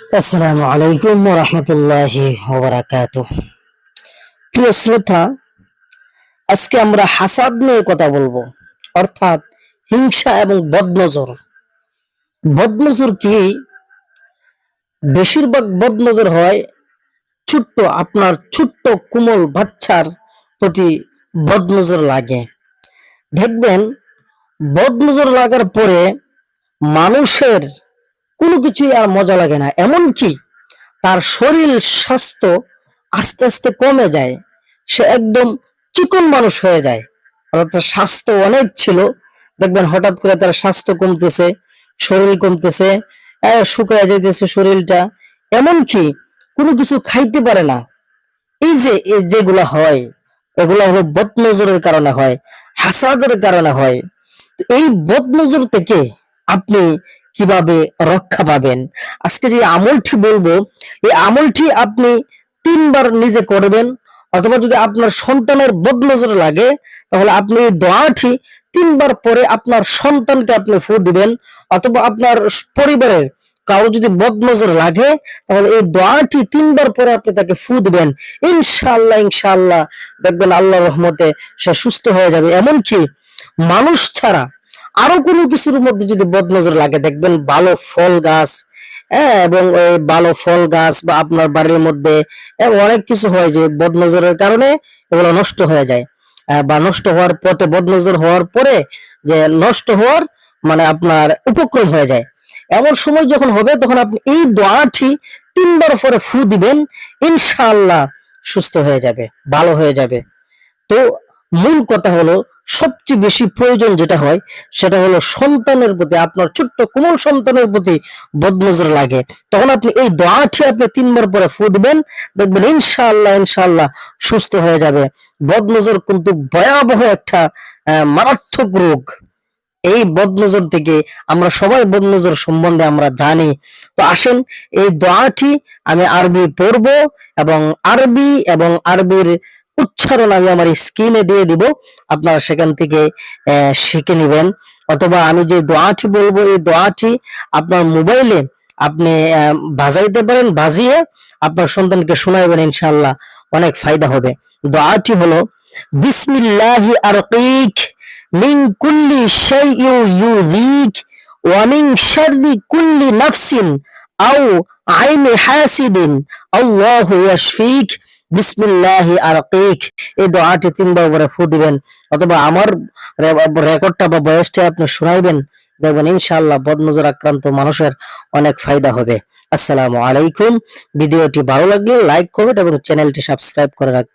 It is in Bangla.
আসসালামু আলাইকুম ওয়া রাহমাতুল্লাহি ওয়া বারাকাতুহু। প্রিয় শ্রোতা, আজকে আমরা হাসাদ নিয়ে কথা বলবো, অর্থাৎ হিংসা এবং বদনজর। বদনজর কি? বেশিরভাগ বদনজর হয় আপনার ছোট্ট কোমল বাচ্চার প্রতি বদনজর লাগে। দেখবেন, বদনজর লাগার পরে মানুষের কোনো কিছুই আর মজা লাগে না, এমনকি তার শরীর স্বাস্থ্য আস্তে আস্তে কমে যায়। সে একদম চিকন মানুষ হয়ে যায়। অর্থাৎ তার স্বাস্থ্য অনেক ছিল, দেখবেন হঠাৎ করে তার স্বাস্থ্য কমতেছে, শরীর কমতেছে, শুকায় যাইতেছে শরীরটা, এমনকি কোনো কিছু খাইতে পারে না। যেগুলা হয়, এগুলা হলো বদনজরের কারণে হয়, হাসাদের কারণে হয়। এই বদনজর থেকে আপনি কিভাবে রক্ষা পাবেন, আজকে যে আমলটি বলবো, এই আমলটি আপনি 3 বার নিজে করবেন। অথবা যদি আপনার সন্তানের বদনজর লাগে, তাহলে আপনি এই দোয়াটি 3 বার পরে আপনার সন্তানকে আপনি ফু দিবেন। অথবা আপনার পরিবারের কারো যদি বদনজর লাগে, তাহলে এই দোয়াটি 3 বার পরে আপনি তাকে ফু দিবেন। ইনশাআল্লাহ ইনশাআল্লাহ দেখবেন আল্লাহর রহমতে সে সুস্থ হয়ে যাবে। এমনকি মানুষ ছাড়া আরো কোনো কিছুর মধ্যে যদি বদনজর লাগে, দেখবেন ভালো ফল গাছ, এবং ওই ভালো ফল গাছ বা আপনার বাড়ির মধ্যে অনেক কিছু হয় যে বদনজরের কারণে এগুলো নষ্ট হয়ে যায়, বা নষ্ট হওয়ার পথে, বদনজর হওয়ার পরে যে নষ্ট হওয়ার মানে আপনার উপক্রম হয়ে যায়। এমন সময় যখন হবে, তখন আপনি এই দোয়াটি 3 বার পরে ফু দিবেন। ইনশাআল্লাহ সুস্থ হয়ে যাবে, ভালো হয়ে যাবে। তো মূল কথা হলো, সবচেয়ে বেশি প্রয়োজন যেটা হয় সেটা হলো সন্তানের প্রতি, আপনার ছোট্ট কোমল সন্তানের প্রতি বদনজর লাগে, তখন আপনি এই দোয়াটি আপনি 3 বার পরে ফু দিবেন। দেখবেন ইনশাআল্লাহ ইনশাআল্লাহ সুস্থ হয়ে যাবে। বদনজর কিন্তু ভয়াবহ একটা মারাত্মক রোগ। এই বদনজর থেকে আমরা সবাই বদনজর সম্বন্ধে আমরা জানি। তো আসেন, এই দোয়াটি আমি আরবি পড়ব, এবং আরবির উচ্চারণ আমি আমার স্ক্রিনে দিয়ে দিব, আপনারা সেখান থেকে শিখে নেবেন। অথবা আমি যে দোয়াটি বলবো, এই দোয়াটি আপনার মোবাইলে আপনি বাজাইতে পারেন, বাজিয়ে আপনার সন্তানকে শোনাবেন, ইনশাআল্লাহ অনেক ফায়দা হবে। দোয়াটি হলো, বিসমিল্লাহি আরকিক মিন কুল্লি শাইইন ইউযিক ওয়া মিন শাররি কুল্লি নাফসিন আও আইনি হাসিদিন আল্লাহু ইয়াশফিক বিসমিল্লাহি আরকিক। এই দোয়াটি 3 বার করে ফু দিবেন, অথবা আমার রেকর্ডটা বা ভয়েসটা আপনি শোনাইবেন। দেখবেন ইনশাআল্লাহ বদনজর আক্রান্ত মানুষের অনেক ফায়দা হবে। আসসালামু আলাইকুম। ভিডিওটি ভালো লাগলে লাইক, কমেন্ট এবং চ্যানেলটি সাবস্ক্রাইব করে রাখবেন।